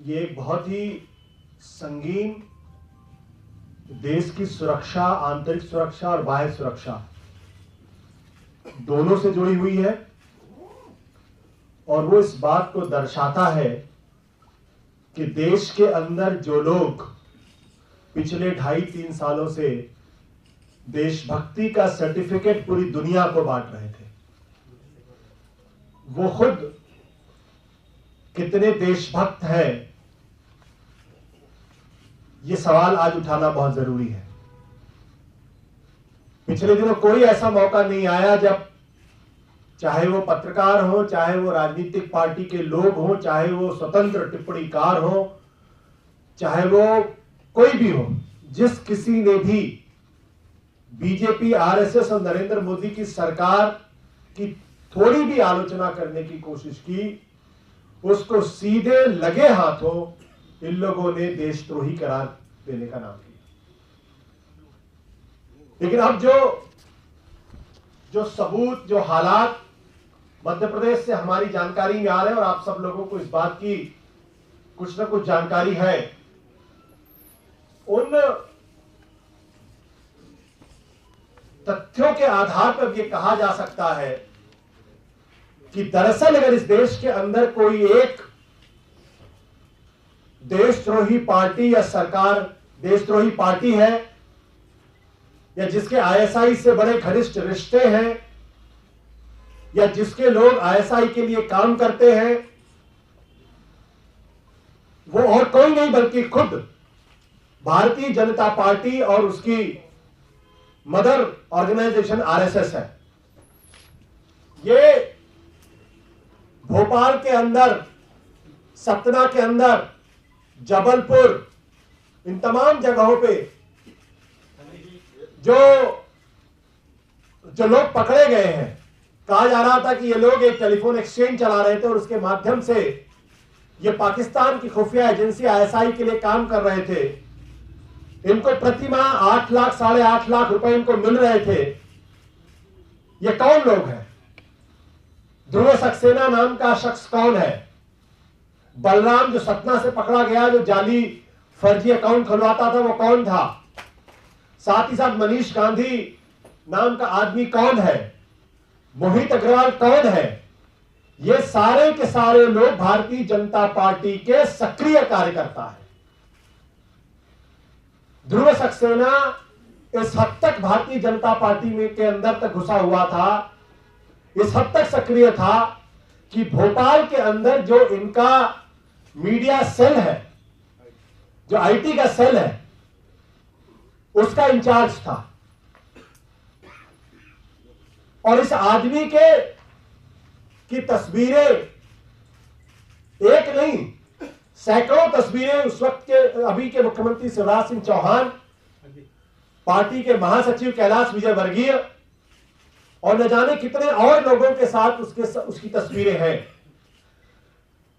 ये एक बहुत ही संगीन देश की सुरक्षा, आंतरिक सुरक्षा और बाह्य सुरक्षा दोनों से जुड़ी हुई है और वो इस बात को दर्शाता है कि देश के अंदर जो लोग पिछले 2.5-3 सालों से देशभक्ति का सर्टिफिकेट पूरी दुनिया को बांट रहे थे, वो खुद कितने देशभक्त हैं, ये सवाल आज उठाना बहुत जरूरी है। पिछले दिनों कोई ऐसा मौका नहीं आया जब चाहे वो पत्रकार हो, चाहे वो राजनीतिक पार्टी के लोग हो, चाहे वो स्वतंत्र टिप्पणीकार हो, चाहे वो कोई भी हो, जिस किसी ने भी बीजेपी, आरएसएस और नरेंद्र मोदी की सरकार की थोड़ी भी आलोचना करने की कोशिश की, उसको सीधे लगे हाथों इन लोगों ने देशद्रोही करार देने का नाम लिया। लेकिन अब जो सबूत, जो हालात मध्य प्रदेश से हमारी जानकारी में आ रहे हैं और आप सब लोगों को इस बात की कुछ ना कुछ जानकारी है, उन तथ्यों के आधार पर यह कहा जा सकता है कि दरअसल अगर इस देश के अंदर कोई एक देशद्रोही पार्टी या सरकार देशद्रोही पार्टी है या जिसके आईएसआई से बड़े घनिष्ठ रिश्ते हैं या जिसके लोग आईएसआई के लिए काम करते हैं, वो और कोई नहीं बल्कि खुद भारतीय जनता पार्टी और उसकी मदर ऑर्गेनाइजेशन आरएसएस है। ये भोपाल के अंदर, सतना के अंदर, जबलपुर, इन तमाम जगहों पे जो लोग पकड़े गए हैं, कहा जा रहा था कि ये लोग एक टेलीफोन एक्सचेंज चला रहे थे और उसके माध्यम से ये पाकिस्तान की खुफिया एजेंसी आईएसआई के लिए काम कर रहे थे। इनको प्रति माह 8 लाख, 8.5 लाख रुपए इनको मिल रहे थे। ये कौन लोग हैं? ध्रुव सक्सेना नाम का शख्स कौन है? बलराम जो सतना से पकड़ा गया, जो जाली फर्जी अकाउंट खुलवाता था, वो कौन था? साथ ही साथ मनीष गांधी नाम का आदमी कौन है? मोहित अग्रवाल कौन है? ये सारे के सारे लोग भारतीय जनता पार्टी के सक्रिय कार्यकर्ता हैं। ध्रुव सक्सेना इस हद तक भारतीय जनता पार्टी में के अंदर तक घुसा हुआ था, इस हद तक सक्रिय था कि भोपाल के अंदर जो इनका मीडिया सेल है, जो आईटी का सेल है, उसका इंचार्ज था। और इस आदमी की तस्वीरें एक नहीं, सैकड़ों तस्वीरें उस वक्त के अभी के मुख्यमंत्री शिवराज सिंह चौहान, पार्टी के महासचिव कैलाश विजयवर्गीय और न जाने कितने और लोगों के साथ उसकी तस्वीरें हैं।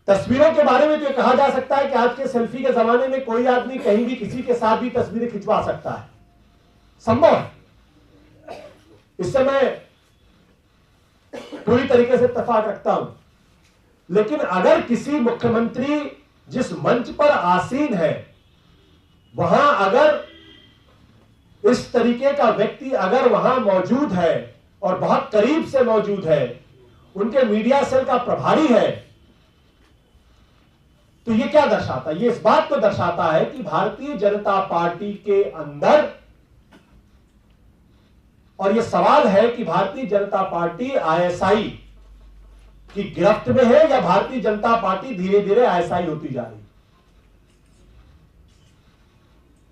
तस्वीरों के बारे में तो कहा जा सकता है कि आज के सेल्फी के जमाने में कोई आदमी कहीं भी किसी के साथ भी तस्वीरें खिंचवा सकता है, संभव है। इससे मैं पूरी तरीके से इत्तेफाक रखता हूं। लेकिन अगर किसी मुख्यमंत्री जिस मंच पर आसीन है, वहां अगर इस तरीके का व्यक्ति अगर वहां मौजूद है और बहुत करीब से मौजूद है, उनके मीडिया सेल का प्रभारी है, तो ये क्या दर्शाता है? ये इस बात को दर्शाता है कि भारतीय जनता पार्टी के अंदर, और ये सवाल है कि भारतीय जनता पार्टी आईएसआई की गिरफ्त में है या भारतीय जनता पार्टी धीरे धीरे आईएसआई होती जा रही।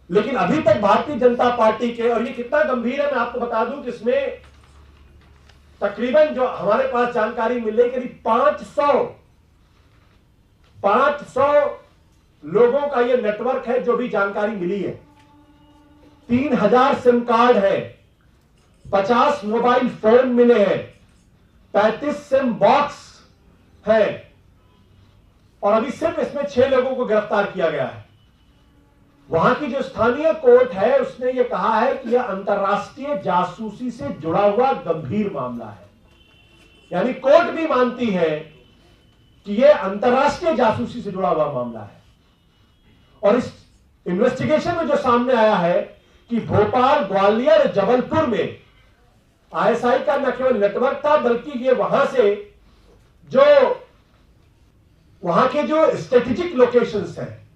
लेकिन अभी तक भारतीय जनता पार्टी के, और ये कितना गंभीर है मैं आपको बता दूं कि इसमें तकरीबन जो हमारे पास जानकारी मिल रही करीब 500 लोगों का ये नेटवर्क है, जो भी जानकारी मिली है। 3000 सिम कार्ड है, 50 मोबाइल फोन मिले हैं, 35 सिम बॉक्स है और अभी सिर्फ इसमें 6 लोगों को गिरफ्तार किया गया है। वहां की जो स्थानीय कोर्ट है उसने ये कहा है कि यह अंतर्राष्ट्रीय जासूसी से जुड़ा हुआ गंभीर मामला है। यानी कोर्ट भी मानती है कि यह अंतर्राष्ट्रीय जासूसी से जुड़ा हुआ मामला है। और इस इन्वेस्टिगेशन में जो सामने आया है कि भोपाल, ग्वालियर, जबलपुर में आईएसआई का न केवल नेटवर्क था, बल्कि ये वहां के जो स्ट्रेटेजिक लोकेशंस हैं,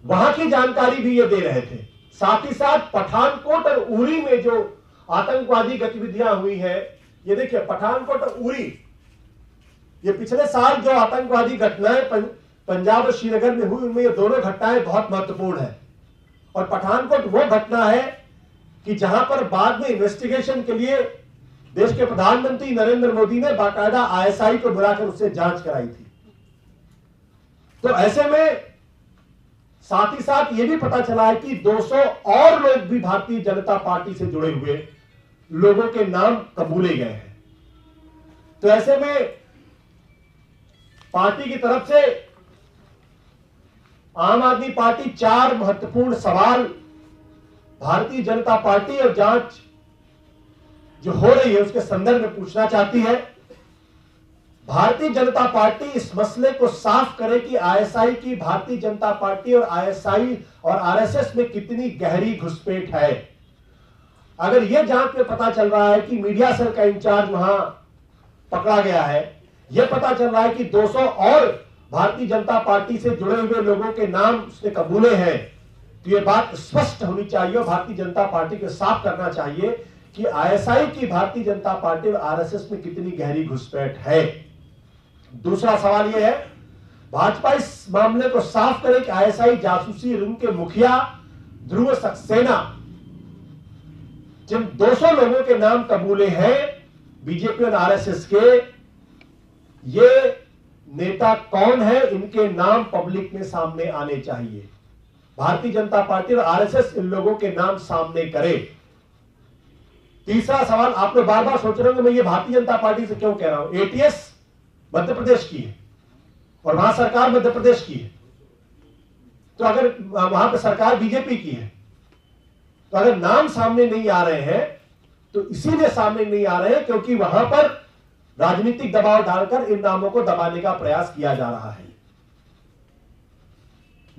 वहां की जानकारी भी ये दे रहे थे। साथ ही साथ पठानकोट और उरी में जो आतंकवादी गतिविधियां हुई हैं, ये देखिए पठानकोट और उरी, ये पिछले साल जो आतंकवादी घटनाएं पंजाब और श्रीनगर में हुई, उनमें ये दोनों घटनाएं बहुत महत्वपूर्ण है। और पठानकोट वो घटना है कि जहां पर बाद में इन्वेस्टिगेशन के लिए देश के प्रधानमंत्री नरेंद्र मोदी ने बाकायदा आईएसआई को बुलाकर उससे जांच कराई थी। तो ऐसे में साथ ही साथ यह भी पता चला है कि 200 और लोग भी भारतीय जनता पार्टी से जुड़े हुए लोगों के नाम कबूले गए हैं। तो ऐसे में पार्टी की तरफ से आम आदमी पार्टी 4 महत्वपूर्ण सवाल भारतीय जनता पार्टी और जांच जो हो रही है उसके संदर्भ में पूछना चाहती है। भारतीय जनता पार्टी इस मसले को साफ करे कि आईएसआई की भारतीय जनता पार्टी और आईएसआई और आरएसएस में कितनी गहरी घुसपैठ है। अगर यह जांच में पता चल रहा है कि मीडिया सेल का इंचार्ज वहां पकड़ा गया है, यह पता चल रहा है कि 200 और भारतीय जनता पार्टी से जुड़े हुए लोगों के नाम उसने कबूले हैं, तो यह बात स्पष्ट होनी चाहिए और भारतीय जनता पार्टी को साफ करना चाहिए कि आईएसआई की भारतीय जनता पार्टी और आरएसएस में कितनी गहरी घुसपैठ है। दूसरा सवाल यह है, भाजपा इस मामले को साफ करे कि आईएसआई जासूसी रिंग के मुखिया ध्रुव सक्सेना, जिन 200 लोगों के नाम कबूले हैं बीजेपी और आरएसएस के, ये नेता कौन है, इनके नाम पब्लिक में सामने आने चाहिए। भारतीय जनता पार्टी और आरएसएस इन लोगों के नाम सामने करे। तीसरा सवाल, आप लोग बार बार सोच रहे होंगे मैं ये भारतीय जनता पार्टी से क्यों कह रहा हूं। एटीएस मध्य प्रदेश की है और वहां सरकार मध्य प्रदेश की है, तो अगर वहां पर सरकार बीजेपी की है, तो अगर नाम सामने नहीं आ रहे हैं तो इसीलिए सामने नहीं आ रहे हैं क्योंकि वहां पर राजनीतिक दबाव डालकर इन नामों को दबाने का प्रयास किया जा रहा है।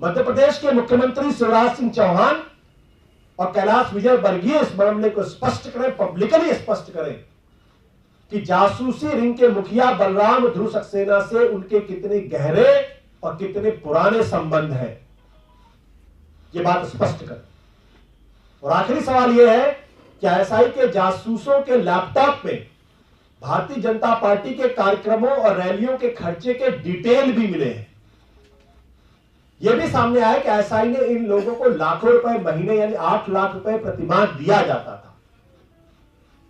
मध्य प्रदेश के मुख्यमंत्री शिवराज सिंह चौहान और कैलाश विजयवर्गीय इस मामले को स्पष्ट करें, पब्लिकली स्पष्ट करें कि जासूसी रिंग के मुखिया बलराम ध्रुव सक्सेना से उनके कितने गहरे और कितने पुराने संबंध हैं, ये बात स्पष्ट करें। और आखिरी सवाल यह है कि आईएसआई के जासूसों के लैपटॉप में भारतीय जनता पार्टी के कार्यक्रमों और रैलियों के खर्चे के डिटेल भी मिले हैं। यह भी सामने आया कि आईएसआई ने इन लोगों को लाखों रुपए महीने यानी 8 लाख रुपए प्रतिमाह दिया जाता था।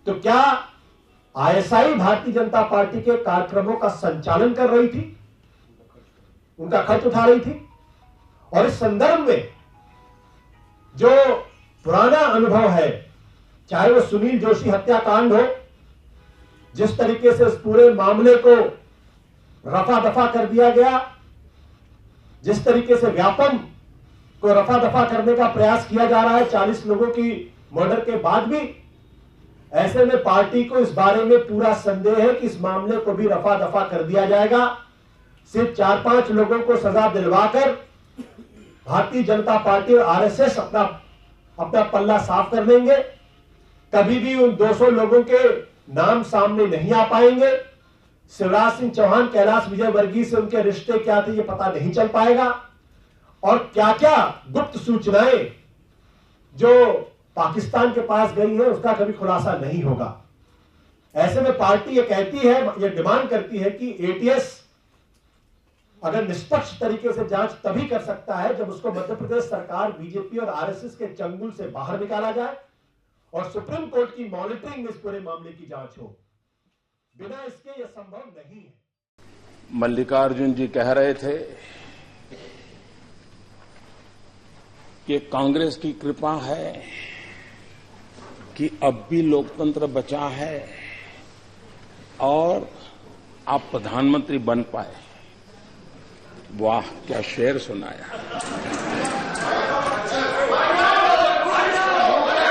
तो क्या आईएसआई भारतीय जनता पार्टी के कार्यक्रमों का संचालन कर रही थी, उनका खर्च उठा रही थी? और इस संदर्भ में जो पुराना अनुभव है, चाहे वो सुनील जोशी हत्याकांड हो, जिस तरीके से इस पूरे मामले को रफा दफा कर दिया गया, जिस तरीके से व्यापम को रफा दफा करने का प्रयास किया जा रहा है 40 लोगों की मर्डर के बाद भी, ऐसे में पार्टी को इस बारे में पूरा संदेह है कि इस मामले को भी रफा दफा कर दिया जाएगा। सिर्फ 4-5 लोगों को सजा दिलवाकर भारतीय जनता पार्टी और आरएसएस अपना पल्ला साफ कर लेंगे। कभी भी उन 200 लोगों के नाम सामने नहीं आ पाएंगे। शिवराज सिंह चौहान, कैलाश विजयवर्गीय से उनके रिश्ते क्या थे, ये पता नहीं चल पाएगा। और क्या क्या गुप्त सूचनाएं जो पाकिस्तान के पास गई है, उसका कभी खुलासा नहीं होगा। ऐसे में पार्टी ये कहती है, ये डिमांड करती है कि एटीएस अगर निष्पक्ष तरीके से जांच तभी कर सकता है जब उसको मध्य प्रदेश सरकार, बीजेपी और आरएसएस के चंगुल से बाहर निकाला जाए और सुप्रीम कोर्ट की मॉनिटरिंग में इस पूरे मामले की जांच हो। बिना इसके यह संभव नहीं है। मल्लिकार्जुन जी कह रहे थे कि कांग्रेस की कृपा है कि अब भी लोकतंत्र बचा है और आप प्रधानमंत्री बन पाए। वाह, क्या शेर सुनाया।